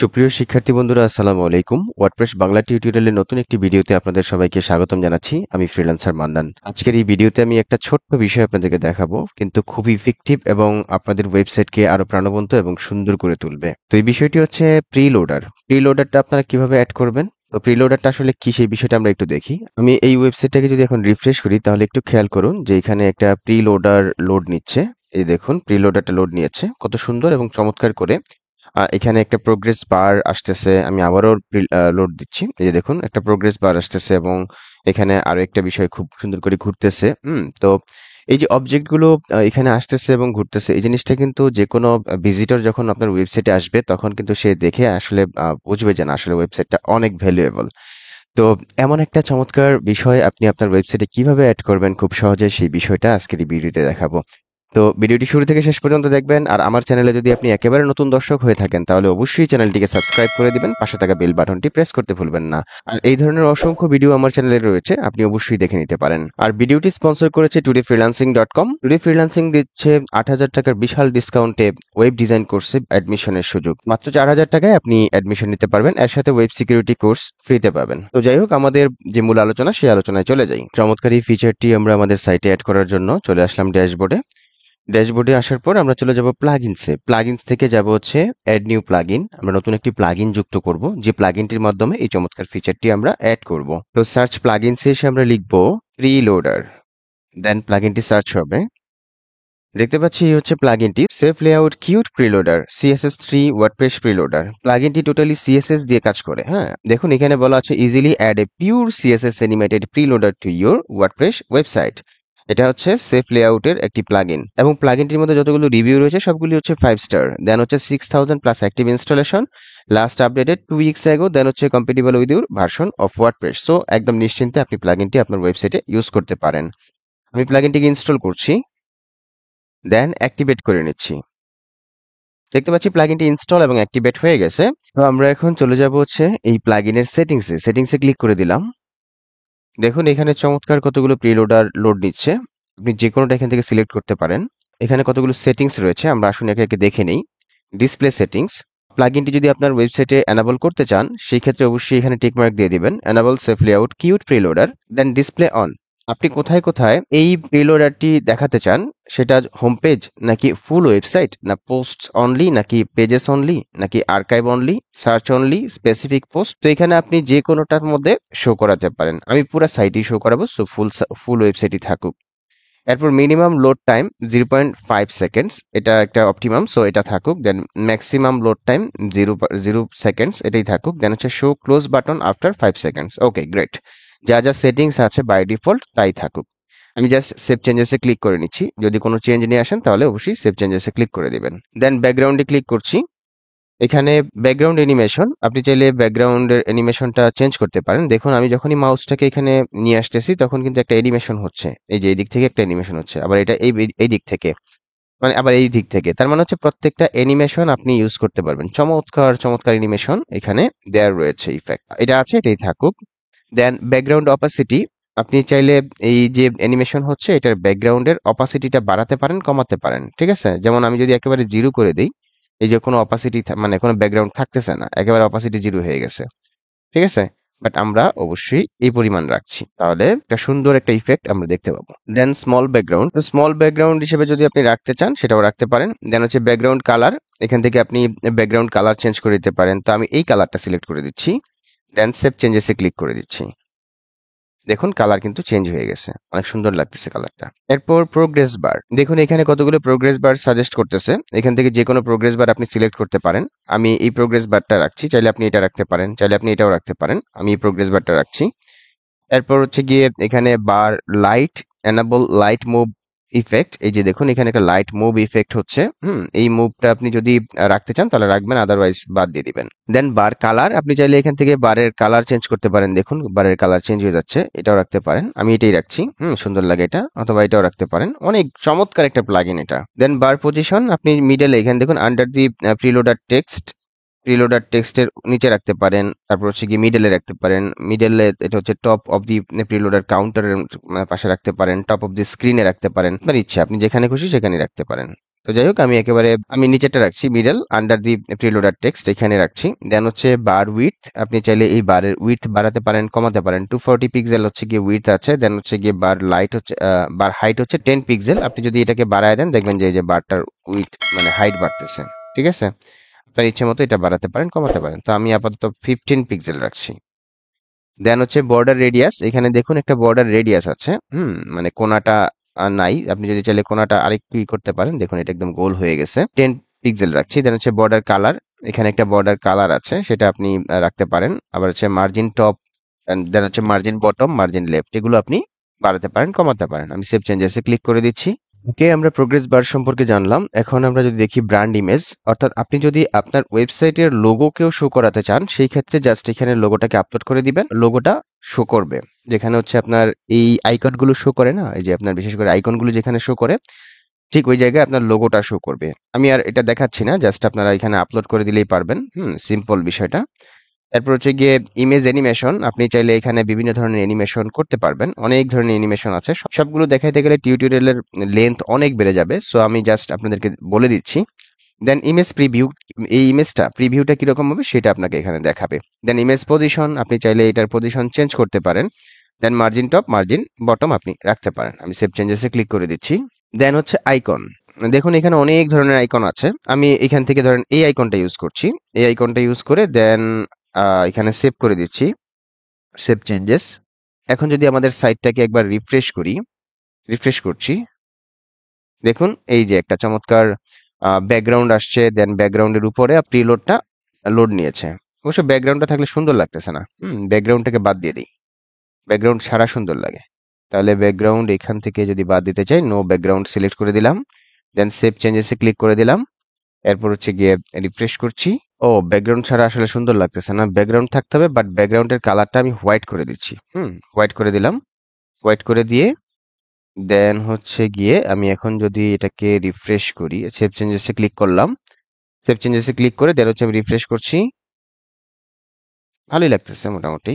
সুপ্রিয় শিক্ষার্থী বন্ধুরা, আসসালামু আলাইকুম। ওয়ার্ডপ্রেস বাংলা টিউটোরিয়ালের নতুন একটি ভিডিওতে আপনাদের সবাইকে স্বাগতম জানাচ্ছি। আমি ফ্রিল্যান্সার মান্নান। আজকের এই ভিডিওতে আমি একটা ছোট্ট বিষয় আপনাদেরকে দেখাবো, কিন্তু খুবই ইফেক্টিভ এবং আপনাদের ওয়েবসাইটকে আরো প্রাণবন্ত এবং সুন্দর করে তুলবে। তো এই বিষয়টি হচ্ছে প্রিলোডার। প্রিলোডারটা আপনারা কিভাবে অ্যাড করবেন? তো প্রিলোডারটা আসলে কি, সেই বিষয়টা আমরা একটু দেখি। আমি এই ওয়েবসাইটটাকে যদি এখন রিফ্রেশ করি, তাহলে একটু খেয়াল করুন যে এখানে একটা প্রিলোডার লোড নিচ্ছে। এই দেখুন, প্রিলোডারটা লোড নিয়েছে কত সুন্দর এবং চমৎকার করে। এখানে একটা প্রোগ্রেস বার আসতেছে। আমি আবারও লোড দিচ্ছি। এই যে দেখুন, একটা প্রোগ্রেস বার আসতেছে এবং এখানে আরো একটা বিষয় খুব সুন্দর করে ঘুরতেছে। তো এই যে অবজেক্ট গুলো এখানে আসতেছে এবং ঘুরতেছে, এই জিনিসটা কিন্তু যে কোনো ভিজিটর যখন আপনার ওয়েবসাইটে আসবে তখন কিন্তু সে দেখে আসলে বুঝবে যে না, আসলে ওয়েবসাইটটা অনেক ভ্যালুয়েবল। তো এমন একটা চমৎকার বিষয় আপনি আপনার ওয়েবসাইটে কিভাবে অ্যাড করবেন খুব সহজে, সেই বিষয়টা আজকের এই ভিডিওতে দেখাবো। তো ভিডিওটি শুরু থেকে শেষ পর্যন্ত দেখবেন। আর আমার চ্যানেলে যদি আপনি একেবারে নতুন দর্শক হয়ে থাকেন, তাহলে অবশ্যই চ্যানেলটিকে সাবস্ক্রাইব করে দিবেন, পাশে থাকা বেল বাটনটি প্রেস করতে ভুলবেন না। আর এই ধরনের অসংখ্য ভিডিও আমার চ্যানেলে রয়েছে, আপনি অবশ্যই দেখে নিতে পারেন। আর ভিডিওটি স্পন্সর করেছে today freelancing.com। টুডে ফ্রিল্যান্সিং দিচ্ছে 8,000 টাকার বিশাল ডিসকাউন্টে ওয়েব ডিজাইন কোর্সে অ্যাডমিশনের সুযোগ। মাত্র 4,000 টাকায় আপনি অ্যাডমিশন নিতে পারবেন, এর সাথে ওয়েব সিকিউরিটি কোর্স ফ্রিতে পাবেন। তো যাই হোক, আমাদের যে মূল আলোচনা, সেই আলোচনায় চলে যাই। চমৎকার এই ফিচারটি আমরা আমাদের সাইটে অ্যাড করার জন্য চলে আসলাম ড্যাশবোর্ডে। ড্যাশবোর্ডে আসার পর আমরা চলে যাব প্লাগইনসে। প্লাগইনস থেকে যাব হচ্ছে অ্যাড নিউ প্লাগইন। আমরা নতুন একটি প্লাগইন যুক্ত করব, যে প্লাগইনটির মাধ্যমে এই চমৎকার ফিচারটি আমরা অ্যাড করব। তো সার্চ প্লাগইনসে এসে আমরা লিখব প্রিলোডার, দেন প্লাগইনটি সার্চ হবে। দেখতে পাচ্ছি এই হচ্ছে প্লাগইনটি, safe layout cute preloader CSS3 WordPress preloader. প্লাগইনটি টোটালি CSS দিয়ে কাজ করে। হ্যাঁ, দেখুন এখানে বলা আছে easily add a pure CSS animated preloader to your WordPress website. এটা হচ্ছে সেফ লেআউটের একটি প্লাগইন এবং প্লাগইনটির মধ্যে যতগুলো রিভিউ রয়েছে সবগুলি হচ্ছে 5 স্টার। দেন হচ্ছে 6000 plus active installation, last updated 2 weeks ago. Then হচ্ছে compatible with your version of WordPress. So একদম নিশ্চিন্তে আপনি প্লাগইনটি আপনার ওয়েবসাইটে ইউজ করতে পারেন। আমি প্লাগইনটিকে ইনস্টল করছি, দেন অ্যাক্টিভেট করে নিচ্ছি। দেখতে পাচ্ছি প্লাগইনটি ইনস্টল এবং অ্যাক্টিভেট হয়ে গেছে। তো আমরা এখন চলে যাব হচ্ছে এই প্লাগইনের সেটিংসে ক্লিক করে দিলাম। দেখুন এখানে চমৎকার কতগুলো প্রিলোডার লোড নিচ্ছে। আপনি যে কোনোটা এখান থেকে সিলেক্ট করতে পারেন। এখানে কতগুলো সেটিংস রয়েছে, আমরা আসুন একে একে দেখে নেই। ডিসপ্লে সেটিংস, প্লাগইনটি যদি আপনার ওয়েবসাইটে এনাবল করতে চান, সেই ক্ষেত্রে অবশ্যই এখানে টিক মার্ক দিয়ে দিবেন, enable safe layout cute preloader, then display on. আপনি কোথায় কোথায় এই প্রিলোডারটি দেখাতে চান, সেটা হোম পেজ নাকি ফুল ওয়েবসাইট, না পোস্ট অনলি নাকি পেজেস অনলি নাকি archive only, search only, specific post. তো এখানে আপনি যে কোনোটার মধ্যে শো করাতে পারেন। আমি পুরো সাইটই শো করাবো, সো ফুল ওয়েবসাইটই থাকুক। এরপর মিনিমাম লোড টাইম 0.5 সেকেন্ডস, এটা একটা অপটিমাম, সো এটা থাকুক। Then maximum load time 0.0 seconds, এটাই থাকুক। দেন হচ্ছে show close button after 5 seconds. Okay, great. যা যা সেটিংস আছে বাই ডিফল্ট তাই থাকুক। আমি জাস্ট সেভ চেঞ্জেসে ক্লিক করে নিচ্ছি। যদি কোনো চেঞ্জ নিয়ে আসেন তাহলে অবশ্যই সেভ চেঞ্জেসে ক্লিক করে দিবেন। দেন ব্যাকগ্রাউন্ডে ক্লিক করছি। এখানে ব্যাকগ্রাউন্ড অ্যানিমেশন, আপনি চাইলে ব্যাকগ্রাউন্ডের অ্যানিমেশনটা চেঞ্জ করতে পারেন। দেখুন আমি যখনই মাউসটাকে এখানে নিয়ে আসতেছি তখন কিন্তু একটা অ্যানিমেশন হচ্ছে। এই যে এই দিক থেকে একটা অ্যানিমেশন হচ্ছে, আবার এটা এই দিক থেকে, মানে আবার এই দিক থেকে। তার মানে হচ্ছে প্রত্যেকটা অ্যানিমেশন আপনি ইউজ করতে পারবেন। চমৎকার চমৎকার অ্যানিমেশন এখানে দেয়ার রয়েছে, ইফেক্ট এটা আছে, এটাই থাকুক। দেন ব্যাকগ্রাউন্ড অপাসিটি, আপনি চাইলে এই যে অ্যানিমেশন হচ্ছে এটার ব্যাকগ্রাউন্ডের অপাসিটিটা বাড়াতে পারেন, কমাতে পারেন। ঠিক আছে, যেমন আমি যদি একেবারে জিরো করে দিই, এই যে কোনো অপাসিটি মানে কোনো ব্যাকগ্রাউন্ড থাকতেছে না, একেবারে অপাসিটি জিরো হয়ে গেছে। ঠিক আছে, বাট আমরা অবশ্যই এই পরিমাণ রাখছি, তাহলে একটা সুন্দর একটা ইফেক্ট আমরা দেখতে পাবো। দেন স্মল ব্যাকগ্রাউন্ড হিসেবে যদি আপনি রাখতে চান সেটাও রাখতে পারেন। দেন হচ্ছে ব্যাকগ্রাউন্ড কালার, এখান থেকে আপনি ব্যাকগ্রাউন্ড কালার চেঞ্জ করে দিতে পারেন। তো আমি এই কালারটা সিলেক্ট করে দিচ্ছি, দেন সেভ চেঞ্জেসে ক্লিক করে দিচ্ছি। দেখুন কালার কিন্তু চেঞ্জ হয়ে গেছে, অনেক সুন্দর লাগতেছে কালারটা। এরপর প্রোগ্রেস বার, দেখুন এখানে কতগুলো প্রোগ্রেস বার সাজেস্ট করতেছে। এখান থেকে যে কোনো প্রোগ্রেস বার আপনি সিলেক্ট করতে পারেন। আমি এই প্রোগ্রেস বারটা রাখছি, চাইলে আপনি এটা রাখতে পারেন, চাইলে আপনি এটাও রাখতে পারেন। আমি এই প্রোগ্রেস বারটা রাখছি। এরপর হচ্ছে গিয়ে এখানে bar light, enable light move effect. এই যে দেখুন এখানে একটা লাইট মুভ ইফেক্ট হচ্ছে। এই মুভটা আপনি যদি রাখতে চান তাহলে রাখবেন, আদারওয়াইজ বাদ দিয়ে দিবেন। দেন বার কালার, আপনি চাইলে এখান থেকে বারের কালার চেঞ্জ করতে পারেন। দেখুন বারের কালার চেঞ্জ হয়ে যাচ্ছে, এটাও রাখতে পারেন। আমি এটাই রাখছি, সুন্দর লাগে এটা, অথবা এটাও রাখতে পারেন। অনেক চমৎকার একটা প্লাগইন এটা। দেন বার পজিশন, আপনি মিডলে এখানে দেখুন আন্ডার দি প্রিলোডার টেক্সটের নিচে রাখতে পারেন। তারপর হচ্ছে গিয়ে মিডলে রাখতে পারেন। মিডলে এটা হচ্ছে টপ অফ দি প্রিলোডার কাউন্টারের পাশে রাখতে পারেন, টপ অফ দি স্ক্রিনে রাখতে পারেন। আপনার ইচ্ছা, আপনি যেখানে খুশি সেখানে রাখতে পারেন। তো যাই হোক আমি নিচেটা রাখছি middle under the preloader text এখানে রাখছি। দেন হচ্ছে বার উইডথ, আপনি চাইলে এই বারের উইডথ বাড়াতে পারেন কমাতে পারেন। 240 পিক্সেল হচ্ছে গিয়ে উইডথ আছে। দেন হচ্ছে গিয়ে বার হাইট হচ্ছে 10 পিক্সেল। আপনি যদি এটাকে বাড়ায় দেন দেখবেন যে এই যে বারটার উইডথ মানে হাইট বাড়তেছে। ঠিক আছে, আপনার ইচ্ছে মতো এটা বাড়াতে পারেন কমাতে পারেন। তো আমি আপাতত 15 পিক্সেল রাখছি। দেন হচ্ছে বর্ডার রেডিয়াস, এখানে দেখুন একটা বর্ডার রেডিয়াস আছে, মানে কোনাটা নাই। আপনি যদি চাইলে কোনাটা আরেকটু করতে পারেন, দেখুন এটা একদম গোল হয়ে গেছে। 10 পিক্সেল রাখছি। দেন হচ্ছে বর্ডার কালার, এখানে একটা বর্ডার কালার আছে, সেটা আপনি রাখতে পারেন। আবার হচ্ছে মার্জিন টপ, দেন হচ্ছে মার্জিন বটম, মার্জিন লেফট, এগুলো আপনি বাড়াতে পারেন কমাতে পারেন। আমি সেভ চেঞ্জেসে ক্লিক করে দিচ্ছি। ওকে, আমরা প্রোগ্রেস বার সম্পর্কে জানলাম। এখন আমরা যদি দেখি ব্র্যান্ড ইমেজ, অর্থাৎ আপনি যদি আপনার ওয়েবসাইটের লোগোকেও শো করাতে চান, সেই ক্ষেত্রে জাস্ট এখানে লোগোটাকে আপলোড করে দিবেন, লোগোটা শো করবে। যেখানে হচ্ছে আপনার এই আইকনগুলো শো করে না, এই যে আপনার বিশেষ করে আইকনগুলো যেখানে শো করে, ঠিক ওই জায়গায় আপনার লোগোটা শো করবে। আমি আর এটা দেখাচ্ছি না, জাস্ট আপনারা এখানে আপলোড করে দিলেই পারবেন। সিম্পল বিষয়টা। এরপর হচ্ছে গিয়ে ইমেজ অ্যানিমেশন, আপনি চাইলে এখানে বিভিন্ন ধরনের অ্যানিমেশন করতে পারবেন। অনেক ধরনের অ্যানিমেশন আছে, সবগুলো দেখাইতে গেলে টিউটোরিয়ালের লেন্থ অনেক বেড়ে যাবে, সো আমি জাস্ট আপনাদেরকে বলে দিচ্ছি। দেন ইমেজ প্রিভিউ, এই ইমেজটা প্রিভিউটা কিরকম হবে সেটা আপনাকে এখানে দেখাবে। দেন ইমেজ পজিশন, আপনি চাইলে এটার পজিশন চেঞ্জ করতে পারেন। দেন মার্জিন টপ, মার্জিন বটম আপনি রাখতে পারেন। আমি সেভ চেঞ্জেসে ক্লিক করে দিচ্ছি। দেন হচ্ছে আইকন, দেখুন এখানে অনেক ধরনের আইকন আছে। আমি এখান থেকে ধরেন এই আইকনটা ইউজ করছি। এই আইকনটা ইউজ করে দেন এখানে সেভ করে দিচ্ছি, সেভ চেঞ্জেস। এখন যদি আমাদের সাইটটাকে একবার রিফ্রেশ করছি, দেখুন এই যে একটা চমৎকার ব্যাকগ্রাউন্ড আসছে। দেন ব্যাকগ্রাউন্ডের উপরে প্রিলোডটা লোড নিয়েছে। অবশ্য ব্যাকগ্রাউন্ডটা থাকলে সুন্দর লাগতেছে না, ব্যাকগ্রাউন্ডটাকে বাদ দিয়ে দিই। ব্যাকগ্রাউন্ড ছাড়া সুন্দর লাগে। তাহলে ব্যাকগ্রাউন্ড এখান থেকে যদি বাদ দিতে চাই, নো ব্যাকগ্রাউন্ড সিলেক্ট করে দিলাম। দেন সেভ চেঞ্জেসে ক্লিক করে দিলাম। এরপর হচ্ছে গিয়ে রিফ্রেশ করছি। ও, ব্যাকগ্রাউন্ড ছাড়া আসলে সুন্দর লাগতেছে না, ব্যাকগ্রাউন্ড থাকতে হবে, বাট ব্যাকগ্রাউন্ডের কালারটা আমি হোয়াইট করে দিচ্ছি। হোয়াইট করে দিলাম। হোয়াইট করে দিয়ে দেন হচ্ছে গিয়ে আমি এখন যদি এটাকে রিফ্রেশ করি, সেভ চেঞ্জেসে ক্লিক করলাম। সেভ চেঞ্জেসে ক্লিক করে দেন হচ্ছে আমি রিফ্রেশ করছি। ভালোই লাগতেছে মোটামুটি।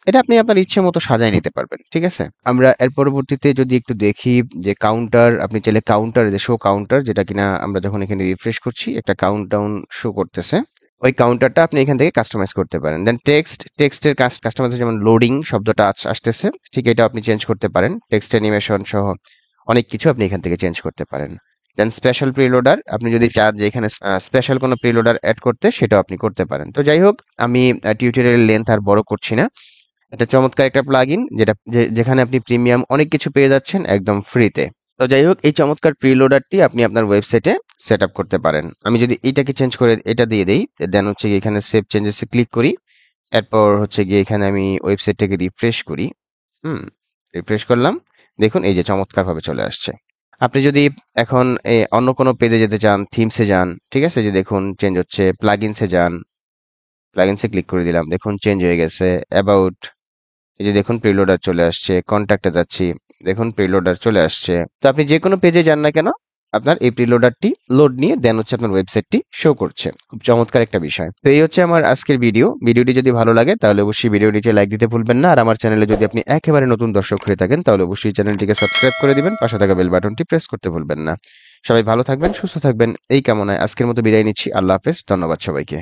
এটা আপনি আপনার ইচ্ছে মতো সাজায় নিতে পারবেন। ঠিক আছে, আমরা এর পরবর্তীতে যদি একটু দেখি যে কাউন্টার, আপনি চাইলে কাউন্টার, যে শো কাউন্টার, যেটা কিনা আমরা যখন এখানে রিফ্রেশ করছি একটা কাউন্টডাউন শো করতেছে, ওই কাউন্টারটা আপনি এখান থেকে কাস্টমাইজ করতে পারেন। দেন টেক্সটের কাস্টমাইজ, যেমন লোডিং শব্দটা আসতেছে, ঠিক এটা আপনি চেঞ্জ করতে পারেন। টেক্সট অ্যানিমেশন সহ অনেক কিছু আপনি এখান থেকে চেঞ্জ করতে পারেন। দেন স্পেশাল প্রিলোডার, আপনি যদি চান যে এখানে স্পেশাল কোনো প্রিলোডার অ্যাড করতে, সেটাও আপনি করতে পারেন। তো যাই হোক, আমি টিউটোরিয়ালের লেন্থ আর বড় করছি না। এটা চমৎকার একটা প্লাগইন, যেখানে আপনি প্রিমিয়াম অনেক কিছু পেয়ে যাচ্ছেন একদম ফ্রিতে। তো যাই হোক, এই চমৎকার প্রিলোডারটি আপনি আপনার ওয়েবসাইটে সেট আপ করতে পারেন। আমি যদি এটাকে চেঞ্জ করে এটা দিয়ে দেই, দেন হচ্ছে গিয়ে এখানে সেভ চেঞ্জেসে ক্লিক করি। এরপর হচ্ছে গিয়ে এখানে আমি ওয়েবসাইটটাকে রিফ্রেশ করি। রিফ্রেশ করলাম, দেখুন এই যে চমৎকার ভাবে চলে আসছে। আপনি যদি এখন অন্য কোনো পেজে যেতে চান, থিমসে যান, ঠিক আছে, যে দেখুন চেঞ্জ হচ্ছে। প্লাগইনসে যান, প্লাগইনসে ক্লিক করে দিলাম, দেখুন চেঞ্জ হয়ে গেছে। অ্যাবাউট, এই যে দেখুন প্রিলোডার চলে আসছে। কন্ট্যাক্টে যাচ্ছি, দেখুন প্রিলোডার চলে আসছে। তো আপনি যে কোনো পেজে যান না কেন, আপনার এই প্রিলোডারটি লোড নিয়ে দেন হচ্ছে আপনার ওয়েবসাইটটি শো করছে। খুব চমৎকার একটা বিষয়। তো এই হচ্ছে আমার আজকের ভিডিওটি যদি ভালো লাগে তাহলে অবশ্যই ভিডিও নিচে লাইক দিতে ভুলবেন না। আর আমার চ্যানেলে যদি আপনি একেবারে নতুন দর্শক হয়ে থাকেন তাহলে অবশ্যই চ্যানেলটিকে সাবস্ক্রাইব করে দিবেন, পাশে থাকা বেল বাটনটি প্রেস করতে ভুলবেন না। সবাই ভালো থাকবেন, সুস্থ থাকবেন, এই কামনায় আজকের মতো বিদায় নিচ্ছি। আল্লাহ হাফেজ, ধন্যবাদ সবাইকে।